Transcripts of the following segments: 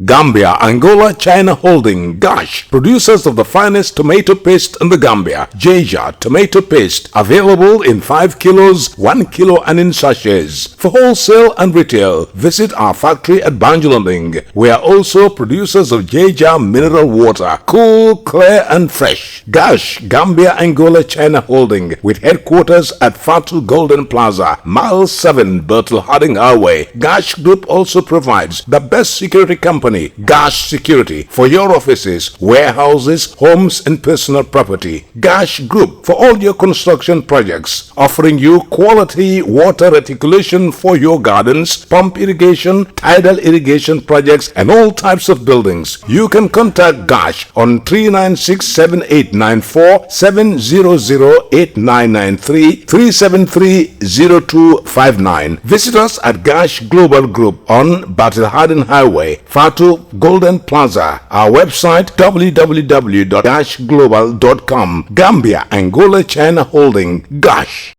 Gambia, Angola, China Holding, Gash, producers of the finest tomato paste in the Gambia. Jaja tomato paste, available in 5 kilos, 1 kilo and in sachets. For wholesale and retail, visit our factory at Banjulunding. We are also producers of Jaja mineral water, cool, clear and fresh. Gash, Gambia, Angola, China Holding, with headquarters at Fatu Golden Plaza, Mile 7, Bertel Harding Highway. Gash Group also provides the best security company, Gash Security, for your offices, warehouses, homes and personal property. Gash Group for all your construction projects, offering you quality water reticulation for your gardens, pump irrigation, tidal irrigation projects and all types of buildings. You can contact Gash on 396-7894, 700-8993, 373-0259. Visit us at Gash Global Group on Battle Harden Highway, Fatu Golden Plaza. Our website www.gashglobal.com. Gambia, Angola, China Holding, Gash.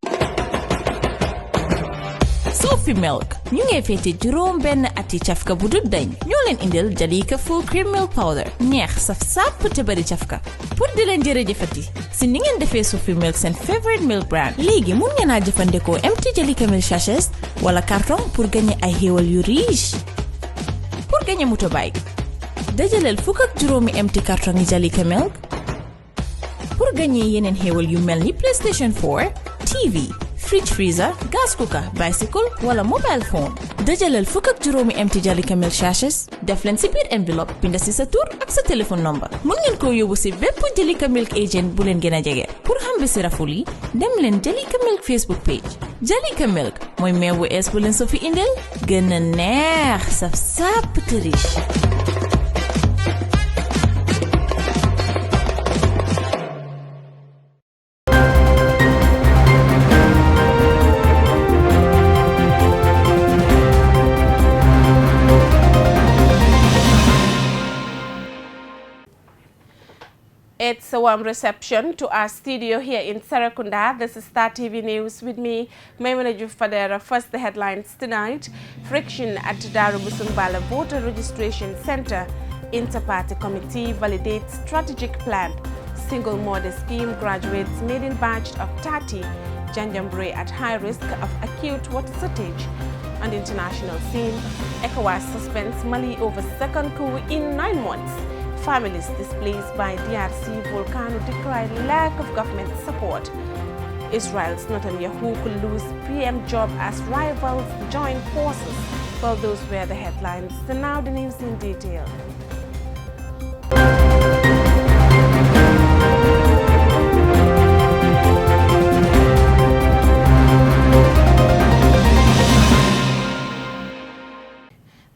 Sophie Milk ñu ngi fété juróom benn ati cafka bu dul dañ ñoo leen indil Jalika full cream milk powder neex saf sàpp te bari cafka pour di leen jërëjëfati si ni ngeen defee Sophie Milk seen favorite milk brand léegi mun ngeen a jëfandikoo empty Jalika milk sachets wala carton pour gagner ay xéewal yu riche pour gagner motorbike dajaleel fukk ak juróomi empty carton yi Jalika milk pour gagner yeneen xéewal yu mel ni PlayStation 4 TV fridge freezer, gas cooker, bicycle wala mobile phone. dajaleel fukk ak juróomi empty Jalika milk sachets def leen si biir envelope binda si sa tur ak sa téléphone number. mun ngeen ko yóbbu si bépp Jalika milk agent bu leen gën a jege. pour xam bi si raful yi dem leen Jalika milk Facebook page. Jalika milk mooy meew bu ees bu leen so fi indil gën a neex saf sàpp te riche. It's a warm reception to our studio here in Serekunda. This is Star TV News with me, Maimuna Jufadera. First, the headlines tonight. Friction at Darubusumbala Voter Registration Center. Inter-party committee validates strategic plan. Single mother scheme graduates maiden batch of 30. Janjambure at high risk of acute water shortage. On the international scene, ECOWAS suspends Mali over second coup in 9 months. Families displaced by DRC volcano decry lack of government support. Israel's Netanyahu could lose PM job as rivals join forces. Well, those were the headlines. So now the news in detail.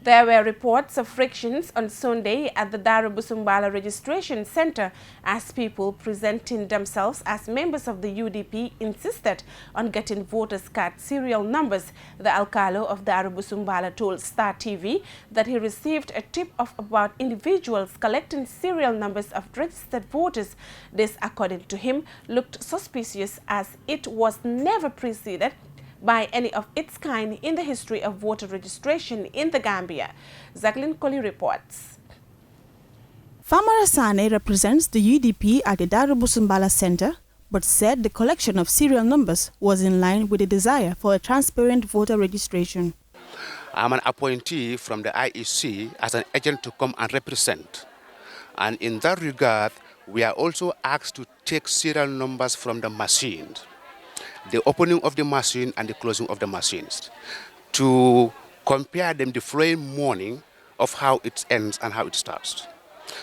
There were reports of frictions on Sunday at the Darubusumbala Registration Center as people presenting themselves as members of the UDP insisted on getting voters' card serial numbers. The Alcalo of Darubusumbala told Star TV that he received a tip of about individuals collecting serial numbers of registered voters. This, according to him, looked suspicious as it was never preceded by any of its kind in the history of voter registration in the Gambia. Jacqueline Colley reports. Famara Sane represents the UDP at the Darubusumbala Center, but said the collection of serial numbers was in line with the desire for a transparent voter registration. I'm an appointee from the IEC as an agent to come and represent. And in that regard, we are also asked to take serial numbers from the machines. The opening of the machine and the closing of the machines, to compare them the following morning of how it ends and how it starts.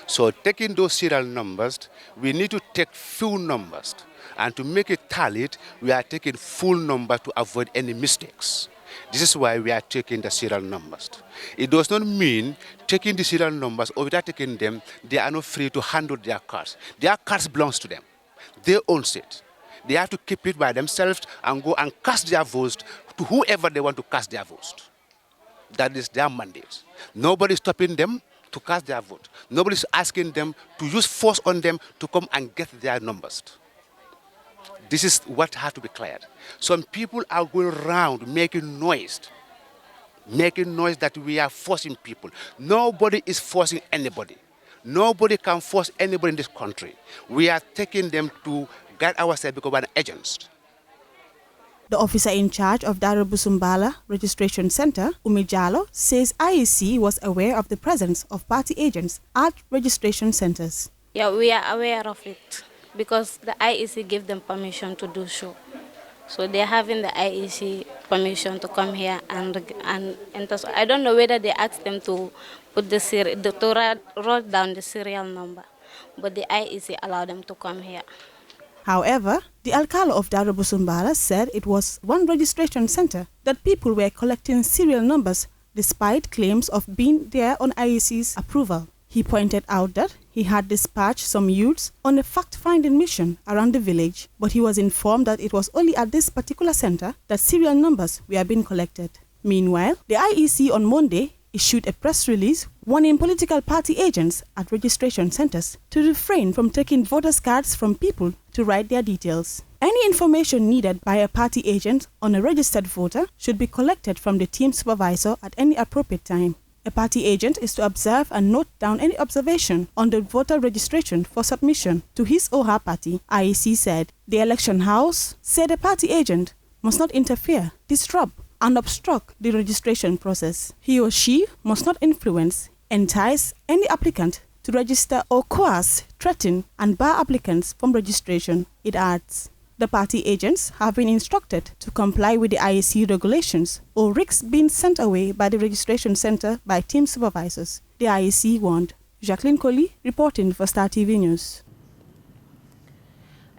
So taking those serial numbers, we need to take few numbers, and to make it tallied, we are taking full number to avoid any mistakes. This is why we are taking the serial numbers. It does not mean taking the serial numbers or without taking them, they are not free to handle their cards. Their cards belongs to them. They own it. They have to keep it by themselves and go and cast their votes to whoever they want to cast their votes. That is their mandate. Nobody is stopping them to cast their vote. Nobody is asking them to use force on them to come and get their numbers. This is what has to be cleared. Some people are going around making noise making noise that we are forcing people. Nobody is forcing anybody. Nobody can force anybody in this country. We are taking them to guide ourselves because we are agents. The officer in charge of Darubusumbala Registration Center, Umi Jalo, says IEC was aware of the presence of party agents at registration centers. Yeah, we are aware of it because the IEC gave them permission to do so. So they're having the IEC permission to come here and enter. So I don't know whether they asked them to put to write down the serial number, but the IEC allowed them to come here. However, the alcalde of Darubusumbala said it was one registration center that people were collecting serial numbers despite claims of being there on IEC's approval. He pointed out that he had dispatched some youths on a fact-finding mission around the village, but he was informed that it was only at this particular center that serial numbers were being collected. Meanwhile, the IEC on Monday issued a press release warning political party agents at registration centers to refrain from taking voters' cards from people to write their details. Any information needed by a party agent on a registered voter should be collected from the team supervisor at any appropriate time. A party agent is to observe and note down any observation on the voter registration for submission to his or her party, IEC said. The election house said a party agent must not interfere, disrupt, and obstruct the registration process. He or she must not influence, entice any applicant to register or coerce, threaten, and bar applicants from registration, it adds. The party agents have been instructed to comply with the IEC regulations or risk being sent away by the registration center by team supervisors, the IEC warned. Jacqueline Coley reporting for Star TV News.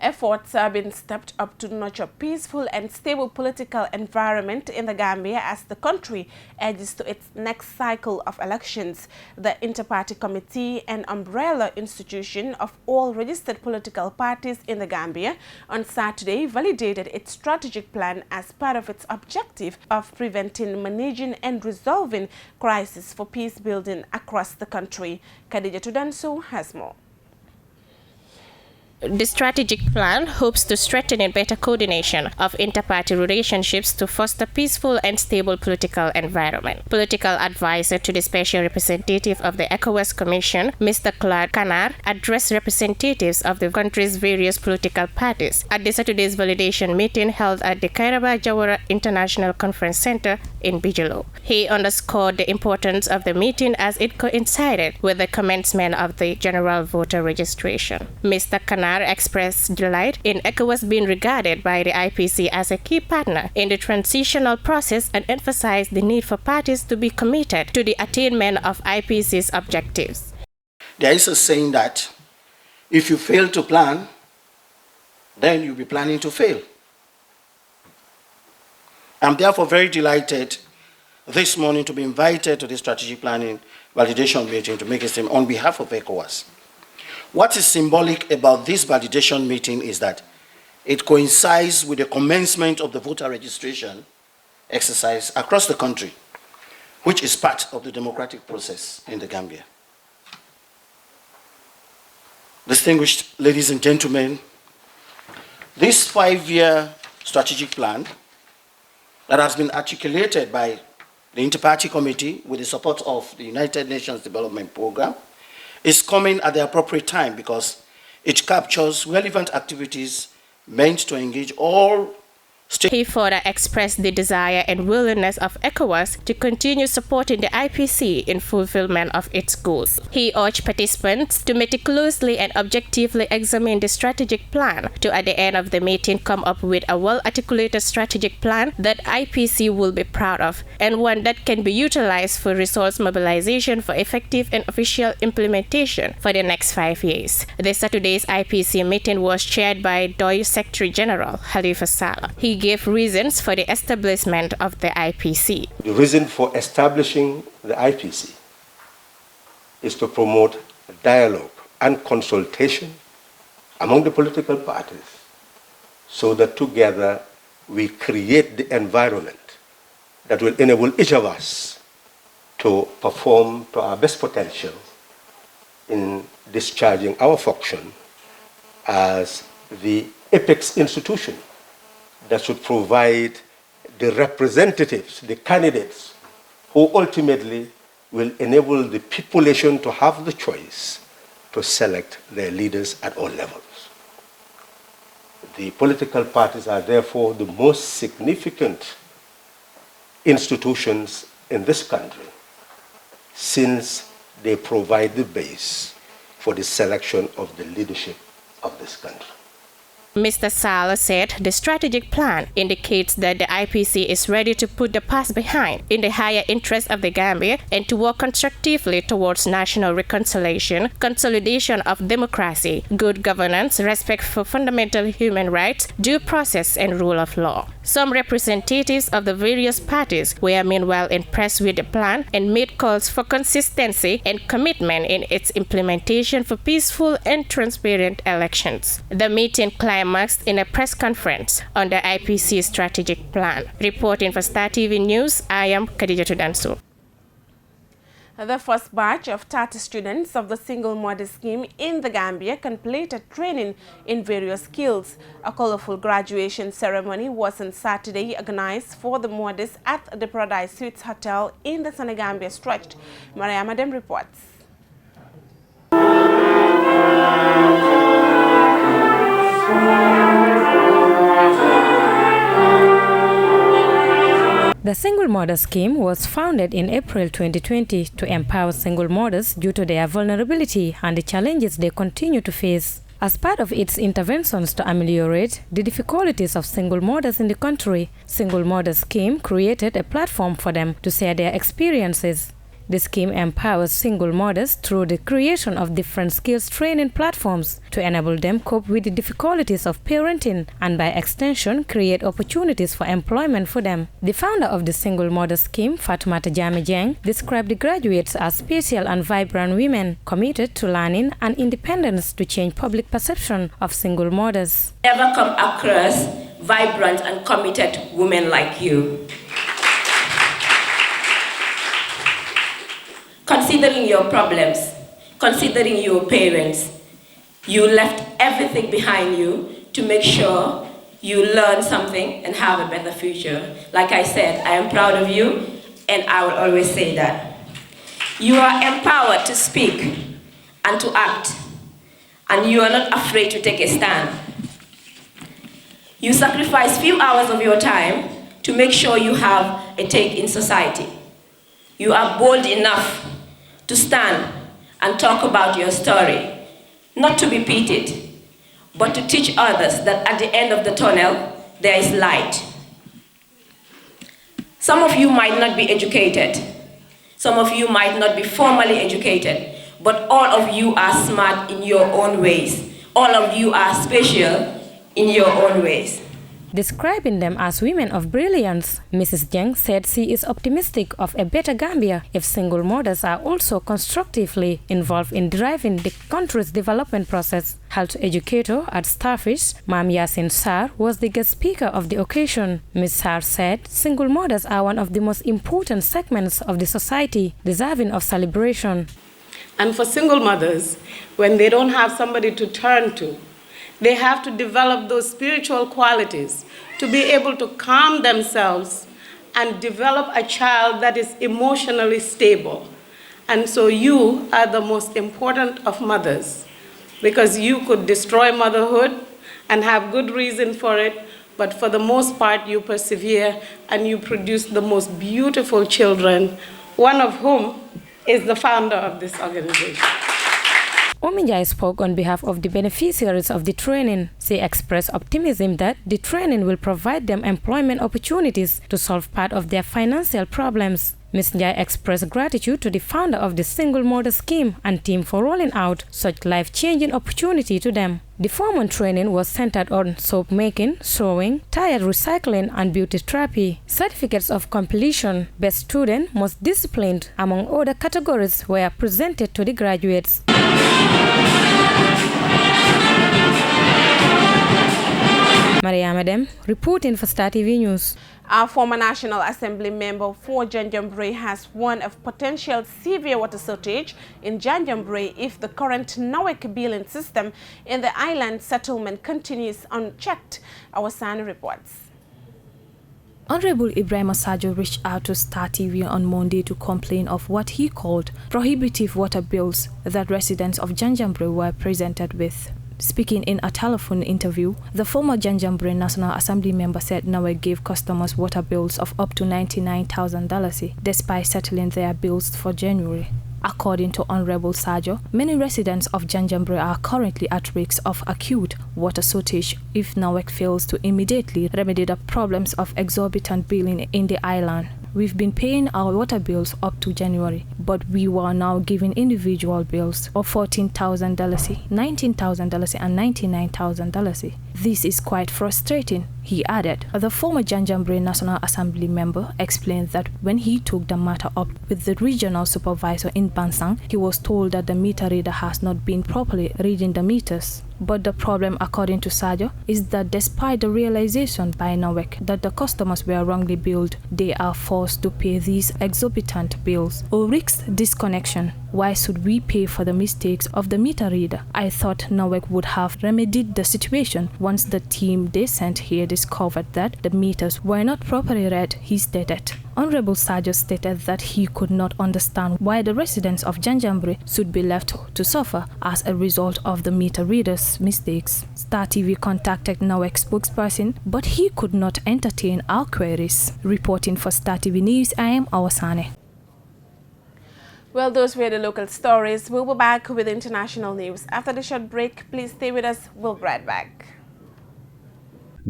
Efforts have been stepped up to nurture peaceful and stable political environment in the Gambia as the country edges to its next cycle of elections. The Inter-Party Committee, an umbrella institution of all registered political parties in the Gambia, on Saturday validated its strategic plan as part of its objective of preventing, managing and resolving crises for peace building across the country. Khadija Tudanso has more. The strategic plan hopes to strengthen and better coordination of inter-party relationships to foster peaceful and stable political environment. Political advisor to the Special Representative of the ECOWAS Commission, Mr. Claude Canar, addressed representatives of the country's various political parties at the Saturday's validation meeting held at the Kairaba Jawara International Conference Center in Bijolo. He underscored the importance of the meeting as it coincided with the commencement of the general voter registration. Mr. Canar expressed delight in ECOWAS being regarded by the IPC as a key partner in the transitional process and emphasized the need for parties to be committed to the attainment of IPC's objectives. There is a saying that if you fail to plan, then you'll be planning to fail. I'm therefore very delighted this morning to be invited to the strategic planning validation meeting to make a statement on behalf of ECOWAS. What is symbolic about this validation meeting is that it coincides with the commencement of the voter registration exercise across the country, which is part of the democratic process in the Gambia. Distinguished ladies and gentlemen, this 5-year strategic plan that has been articulated by the Inter-Party Committee with the support of the United Nations Development Programme is coming at the appropriate time because it captures relevant activities meant to engage all He further expressed the desire and willingness of ECOWAS to continue supporting the IPC in fulfillment of its goals. He urged participants to meticulously and objectively examine the strategic plan to, at the end of the meeting, come up with a well-articulated strategic plan that IPC will be proud of and one that can be utilized for resource mobilization for effective and official implementation for the next 5 years. The Saturday's IPC meeting was chaired by DOI Secretary General Halifa Saleh. He gave reasons for the establishment of the IPC. The reason for establishing the IPC is to promote dialogue and consultation among the political parties so that together we create the environment that will enable each of us to perform to our best potential in discharging our function as the apex institution that should provide the representatives, the candidates who ultimately will enable the population to have the choice to select their leaders at all levels. The political parties are therefore the most significant institutions in this country, since they provide the base for the selection of the leadership of this country. Mr. Sala said the strategic plan indicates that the IPC is ready to put the past behind in the higher interest of the Gambia and to work constructively towards national reconciliation, consolidation of democracy, good governance, respect for fundamental human rights, due process and rule of law. Some representatives of the various parties were meanwhile impressed with the plan and made calls for consistency and commitment in its implementation for peaceful and transparent elections. The meeting climaxed in a press conference on the IPC strategic plan. Reporting for Star TV News, I am Khadija Tudansu. The first batch of 30 students of the Single Mother Scheme in the Gambia completed training in various skills. A colorful graduation ceremony was on Saturday organized for the mothers at the Paradise Suites Hotel in the Senegambia stretch. Maria Madam reports. The Single Mother Scheme was founded in April 2020 to empower single mothers due to their vulnerability and the challenges they continue to face. As part of its interventions to ameliorate the difficulties of single mothers in the country, Single Mother Scheme created a platform for them to share their experiences. The scheme empowers single mothers through the creation of different skills training platforms to enable them cope with the difficulties of parenting and by extension create opportunities for employment for them. The founder of the Single Mother Scheme, Fatoumata Jammeh Jeng, described the graduates as special and vibrant women committed to learning and independence to change public perception of single mothers. Never come across vibrant and committed women like you. Considering your problems, considering your parents, you left everything behind you to make sure you learn something and have a better future. Like I said, I am proud of you, and I will always say that. You are empowered to speak and to act, and you are not afraid to take a stand. You sacrifice few hours of your time to make sure you have a take in society. You are bold enough to stand and talk about your story, not to be pitied, but to teach others that at the end of the tunnel, there is light. Some of you might not be educated. Some of you might not be formally educated, but all of you are smart in your own ways. All of you are special in your own ways. Describing them as women of brilliance, Mrs. Jeng said she is optimistic of a better Gambia if single mothers are also constructively involved in driving the country's development process. Health educator at Starfish, Mam Yasin Sar, was the guest speaker of the occasion. Ms. Sar said single mothers are one of the most important segments of the society, deserving of celebration. And for single mothers, when they don't have somebody to turn to, they have to develop those spiritual qualities to be able to calm themselves and develop a child that is emotionally stable. And so you are the most important of mothers, because you could destroy motherhood and have good reason for it, but for the most part you persevere and you produce the most beautiful children, one of whom is the founder of this organization. Ominjai spoke on behalf of the beneficiaries of the training. She expressed optimism that the training will provide them employment opportunities to solve part of their financial problems. Ms. Njai expressed gratitude to the founder of the Single Mother Scheme and team for rolling out such life-changing opportunity to them. The 4-month training was centered on soap making, sewing, tire recycling, and beauty therapy. Certificates of completion, best student, most disciplined, among other categories were presented to the graduates. Maria Madam, reporting for Star TV News. Our former National Assembly member for Janjanbureh has warned of potential severe water shortage in Janjanbureh if the current NAWEC billing system in the island settlement continues unchecked. Our son reports. Honorable Ibrahim Sajo reached out to Star TV on Monday to complain of what he called prohibitive water bills that residents of Janjanbureh were presented with. Speaking in a telephone interview, the former Janjanbureh National Assembly member said Nawek gave customers water bills of up to $99,000 despite settling their bills for January. According to Honorable Sajo, many residents of Janjanbureh are currently at risk of acute water shortage if Nawek fails to immediately remedy the problems of exorbitant billing in the island. We've been paying our water bills up to January, but we were now giving individual bills of $14,000, $19,000 and $99,000. This is quite frustrating, he added. The former Janjanbureh National Assembly member explained that when he took the matter up with the regional supervisor in Bansang, he was told that the meter reader has not been properly reading the meters. But the problem, according to Sajo, is that despite the realization by Nawek that the customers were wrongly billed, they are forced to pay these exorbitant bills or risk disconnection. Why should we pay for the mistakes of the meter reader? I thought Nawek would have remedied the situation once the team they sent here discovered that the meters were not properly read, he stated. Honorable Sajo stated that he could not understand why the residents of Janjanbureh should be left to suffer as a result of the meter reader's mistakes. Star TV contacted Nawek's spokesperson, but he could not entertain our queries. Reporting for Star TV News, I am Awasane. Well, those were the local stories. We'll be back with international news. After the short break, please stay with us. We'll be right back.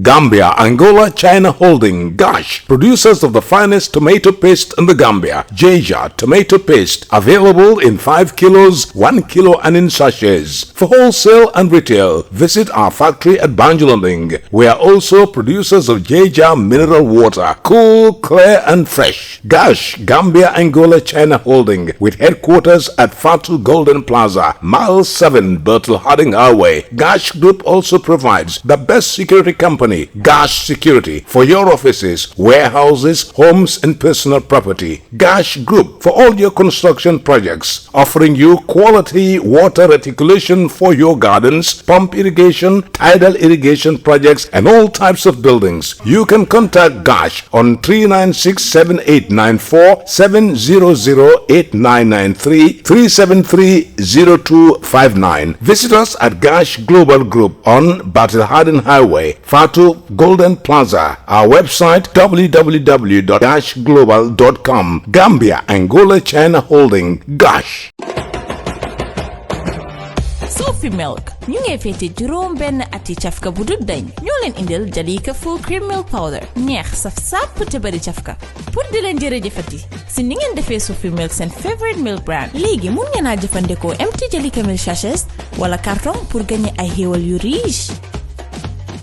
Gambia, Angola, China Holding, Gosh, producers of the finest tomato paste in the Gambia. Jeja tomato paste, available in 5 kilos, 1 kilo and in sachets. For wholesale and retail, visit our factory at Banjulaning. We are also producers of Jeja mineral water, cool, clear and fresh. Gosh, Gambia, Angola, China Holding, with headquarters at Fatu Golden Plaza, Mile 7, Bertel Harding Highway. Gosh Group also provides the best security company, Gash Security, for your offices, warehouses, homes and personal property. Gash Group for all your construction projects, offering you quality water reticulation for your gardens, pump irrigation, tidal irrigation projects and all types of buildings. You can contact Gash on 396-7894, 700-8993, 373-0259. Visit us at Gash Global Group on Battle Harden Highway, Fatu Golden Plaza. Our website www.gashglobal.com. Gambia, Angola, China Holding, Gash. Sophie Milk ñu ngi fété juróom benn ati cafka bu dut dañ ñoo leen indil Jalika full cream milk powder neex saf sàpp te bari cafka pour di leen jërëjëfati si ni ngeen defee Sophie Milk seen favorite milk brand léegi mun ngeen a jëfandikoo empty Jalika milk sachets wala carton pour gagner ay xéewal yu riche.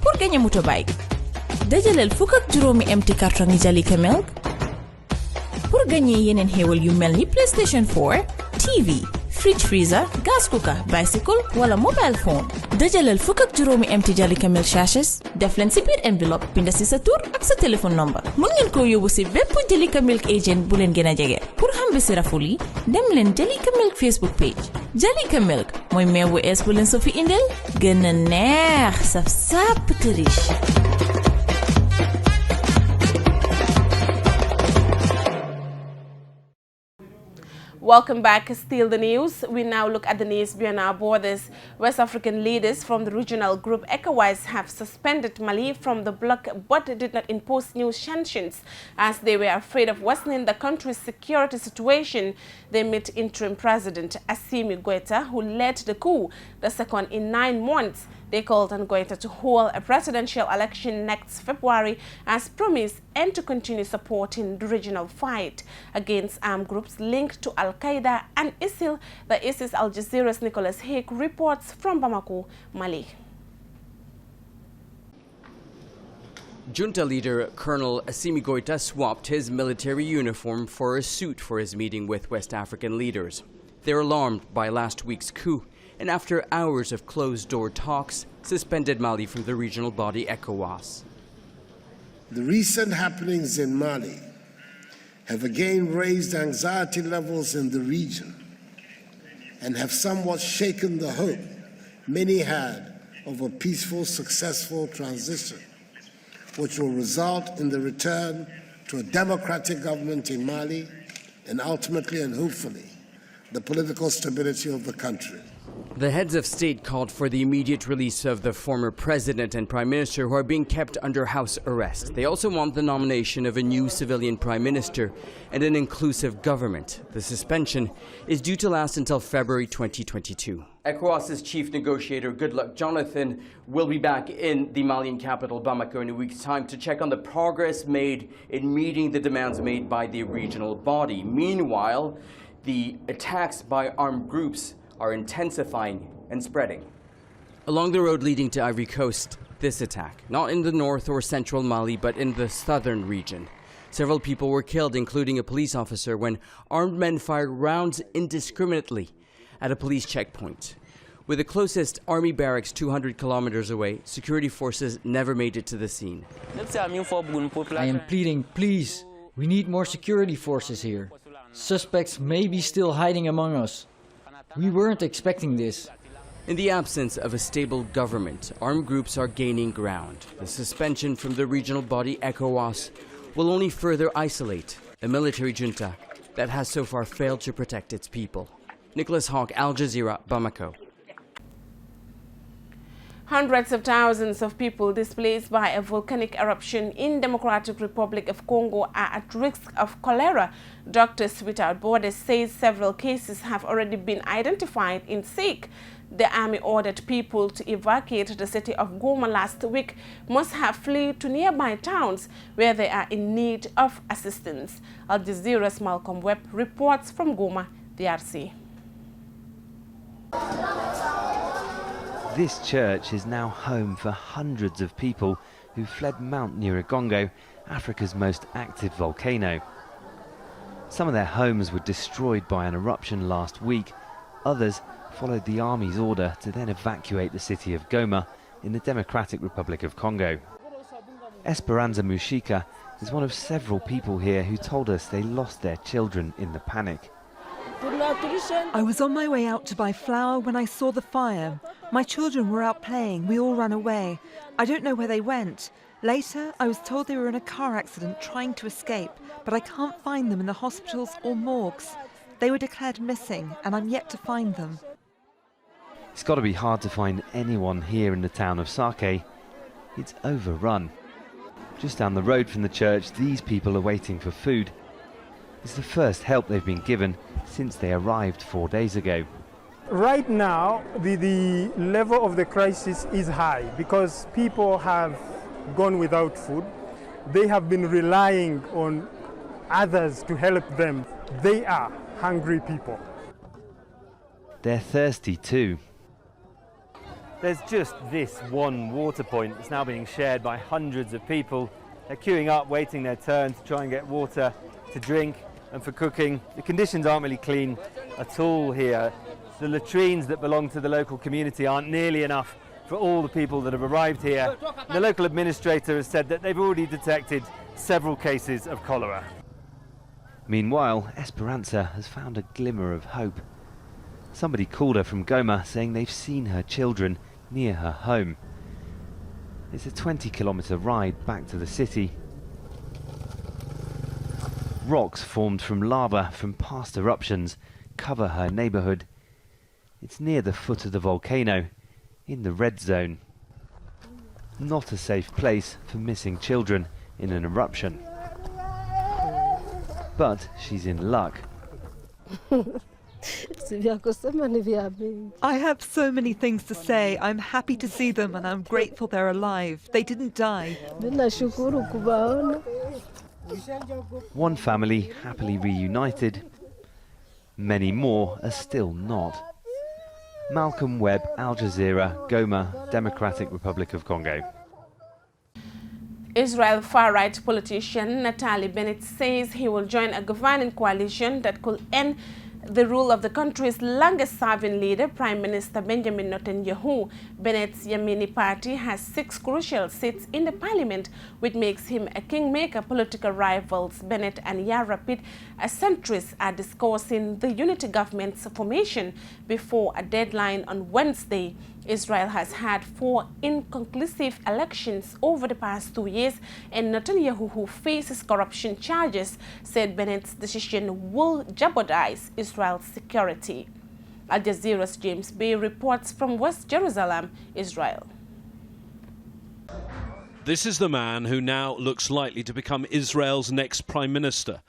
Pour gagner motorbike dajaleel fukk ak juróomi empty carton yi Jalika milk pour gagner yeneen xéewal yu mel ni PlayStation 4, TV, fridge freezer, gas cooker, bicycle wala mobile phone. Dajaleel fukk ak juróomi empty Jalika milk sachets def leen si biir enveloppe binda si sa tur ak sa téléphone number. Mun ngeen ko yóbbu si bépp Jalika milk agent bu leen gën a jege. Pour xam bi si raful yi dem leen Jalika milk Facebook page. Jalika milk mooy meew bu ees bu leen so fi indil gën a neex saf sàpp te riche. Welcome back. Still the news. We now look at the news beyond our borders. West African leaders from the regional group ECOWAS have suspended Mali from the bloc but did not impose new sanctions as they were afraid of worsening the country's security situation. They met interim President Assimi Goïta, who led the coup, the second in 9 months. They called on Goïta to hold a presidential election next February as promised and to continue supporting the regional fight against armed groups linked to Al-Qaeda and ISIL. The ISIS Al Jazeera's Nicholas Haig reports from Bamako, Mali. Junta leader Colonel Assimi Goïta swapped his military uniform for a suit for his meeting with West African leaders. They're alarmed by last week's coup, and after hours of closed-door talks, suspended Mali from the regional body ECOWAS. The recent happenings in Mali have again raised anxiety levels in the region and have somewhat shaken the hope many had of a peaceful, successful transition which will result in the return to a democratic government in Mali and ultimately and hopefully the political stability of the country. The heads of state called for the immediate release of the former president and prime minister who are being kept under house arrest. They also want the nomination of a new civilian prime minister and an inclusive government. The suspension is due to last until February 2022. ECOWAS's chief negotiator, Goodluck Jonathan, will be back in the Malian capital, Bamako, in a week's time to check on the progress made in meeting the demands made by the regional body. Meanwhile, the attacks by armed groups are intensifying and spreading. Along the road leading to Ivory Coast, this attack, not in the north or central Mali, but in the southern region. Several people were killed, including a police officer, when armed men fired rounds indiscriminately at a police checkpoint. With the closest army barracks 200 kilometers away, security forces never made it to the scene. I am pleading, please, we need more security forces here. Suspects may be still hiding among us. We weren't expecting this. In the absence of a stable government, armed groups are gaining ground. The suspension from the regional body ECOWAS will only further isolate a military junta that has so far failed to protect its people. Nicholas Hawk, Al Jazeera, Bamako. Hundreds of thousands of people displaced by a volcanic eruption in Democratic Republic of Congo are at risk of cholera. Doctors Without Borders says several cases have already been identified in Sake. The army ordered people to evacuate the city of Goma last week must have fled to nearby towns where they are in need of assistance. Al Jazeera's Malcolm Webb reports from Goma, DRC. This church is now home for hundreds of people who fled Mount Nyiragongo, Africa's most active volcano. Some of their homes were destroyed by an eruption last week. Others followed the army's order to then evacuate the city of Goma in the Democratic Republic of Congo. Esperanza Mushika is one of several people here who told us they lost their children in the panic. I was on my way out to buy flour when I saw the fire. My children were out playing. We all ran away. I don't know where they went. Later, I was told they were in a car accident trying to escape, but I can't find them in the hospitals or morgues. They were declared missing, and I'm yet to find them. It's got to be hard to find anyone here in the town of Sake. It's overrun. Just down the road from the church, these people are waiting for food. It's the first help they've been given since they arrived 4 days ago. Right now, the level of the crisis is high because people have gone without food. They have been relying on others to help them. They are hungry people. They're thirsty too. There's just this one water point that's now being shared by hundreds of people. They're queuing up, waiting their turn to try and get water to drink and for cooking. The conditions aren't really clean at all here. The latrines that belong to the local community aren't nearly enough for all the people that have arrived here. The local administrator has said that they've already detected several cases of cholera. Meanwhile, Esperanza has found a glimmer of hope. Somebody called her from Goma saying they've seen her children near her home. It's a 20-kilometre ride back to the city. Rocks formed from lava from past eruptions cover her neighbourhood. It's near the foot of the volcano, in the red zone. Not a safe place for missing children in an eruption. But she's in luck. I have so many things to say. I'm happy to see them and I'm grateful they're alive. They didn't die. One family happily reunited. Many more are still not. Malcolm Webb, Al Jazeera, Goma, Democratic Republic of Congo. Israel far-right politician Naftali Bennett says he will join a governing coalition that could end the rule of the country's longest-serving leader, Prime Minister Benjamin Netanyahu. Bennett's Yemeni party has 6 crucial seats in the parliament, which makes him a kingmaker. Political rivals Bennett and Yair Lapid, a centrist, are discussing the unity government's formation before a deadline on Wednesday. Israel has had 4 inconclusive elections over the past 2 years, and Netanyahu, who faces corruption charges, said Bennett's decision will jeopardize Israel's security. Al Jazeera's James Bay reports from West Jerusalem, Israel. This is the man who now looks likely to become Israel's next prime minister.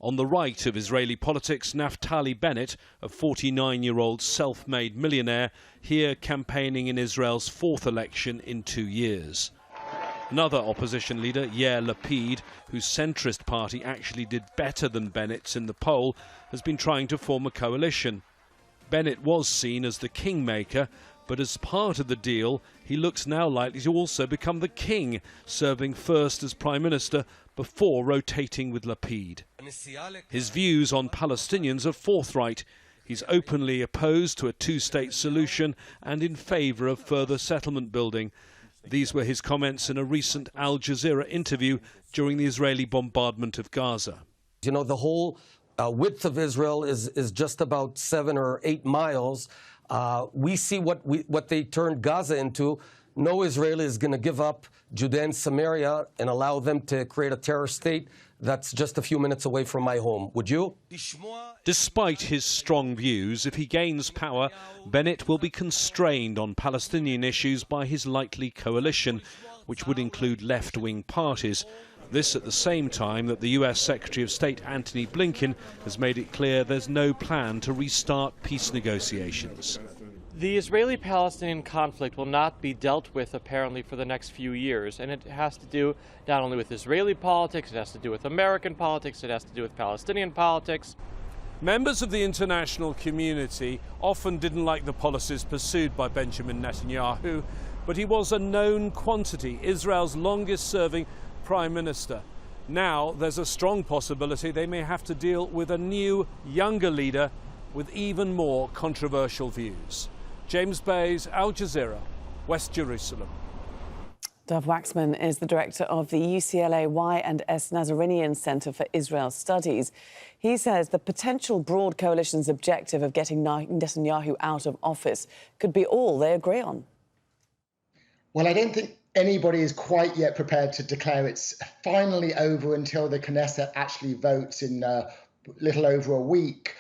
On the right of Israeli politics, Naftali Bennett, a 49-year-old self-made millionaire, here campaigning in Israel's 4th election in 2 years. Another opposition leader, Yair Lapid, whose centrist party actually did better than Bennett's in the poll, has been trying to form a coalition. Bennett was seen as the kingmaker, but as part of the deal, he looks now likely to also become the king, serving first as prime minister before rotating with Lapid. His views on Palestinians are forthright. He's openly opposed to a 2-state solution and in favour of further settlement building. These were his comments in a recent Al Jazeera interview during the Israeli bombardment of Gaza. You know, the whole width of Israel is just about 7 or 8 miles. We see what they turned Gaza into. No Israeli is going to give up Judea and Samaria and allow them to create a terror state that's just a few minutes away from my home. Would you? Despite his strong views, if he gains power, Bennett will be constrained on Palestinian issues by his likely coalition, which would include left-wing parties. This at the same time that the US Secretary of State Antony Blinken has made it clear there's no plan to restart peace negotiations. The Israeli-Palestinian conflict will not be dealt with, apparently, for the next few years, and it has to do not only with Israeli politics, it has to do with American politics, it has to do with Palestinian politics. Members of the international community often didn't like the policies pursued by Benjamin Netanyahu, but he was a known quantity, Israel's longest-serving prime minister. Now there's a strong possibility they may have to deal with a new, younger leader with even more controversial views. James Bayes, Al Jazeera, West Jerusalem. Dov Waxman is the director of the UCLA Y&S Nazarenian Center for Israel Studies. He says the potential broad coalition's objective of getting Netanyahu out of office could be all they agree on. Well, I don't think anybody is quite yet prepared to declare it's finally over until the Knesset actually votes in little over a week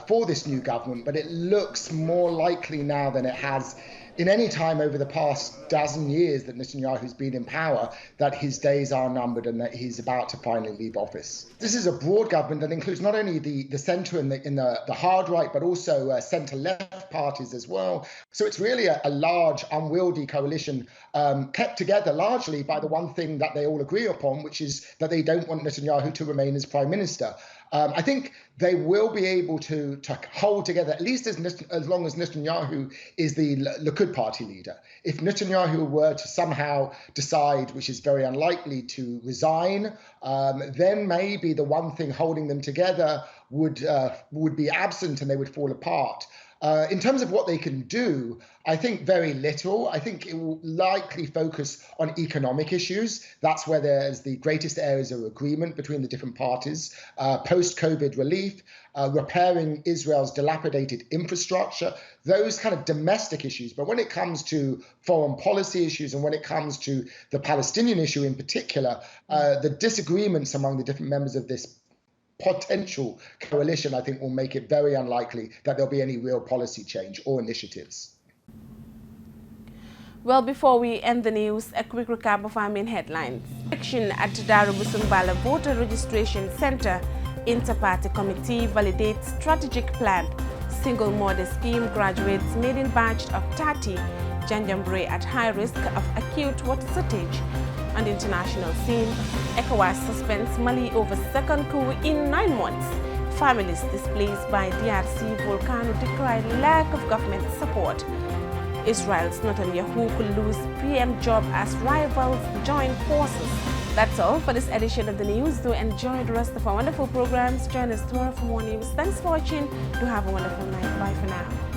for this new government, but it looks more likely now than it has in any time over the past dozen years that Netanyahu's been in power, that his days are numbered and that he's about to finally leave office. This is a broad government that includes not only the centre and the hard right, but also centre-left parties as well. So it's really a large, unwieldy coalition kept together largely by the one thing that they all agree upon, which is that they don't want Netanyahu to remain as prime minister. I think they will be able to hold together, at least as long as Netanyahu is the Likud party leader. If Netanyahu were to somehow decide, which is very unlikely, to resign, then maybe the one thing holding them together would be absent and they would fall apart. In terms of what they can do, I think very little. I think it will likely focus on economic issues. That's where there's the greatest areas of agreement between the different parties. Post-COVID relief, repairing Israel's dilapidated infrastructure, those kind of domestic issues. But when it comes to foreign policy issues and when it comes to the Palestinian issue in particular, the disagreements among the different members of this potential coalition, I think, will make it very unlikely that there'll be any real policy change or initiatives. Well, before we end the news, a quick recap of our main headlines. Election at Darubusumbala Voter Registration Center. Inter-party committee validates strategic plan. Single mother scheme graduates made in batch of 30. Janjambure at high risk of acute water shortage. On the international scene, ECOWAS suspends Mali over second coup in 9 months. Families displaced by DRC volcano decry lack of government support. Israel's Netanyahu could lose PM job as rivals join forces. That's all for this edition of the news. Do enjoy the rest of our wonderful programs. Join us tomorrow for more news. Thanks for watching. Do have a wonderful night. Bye for now.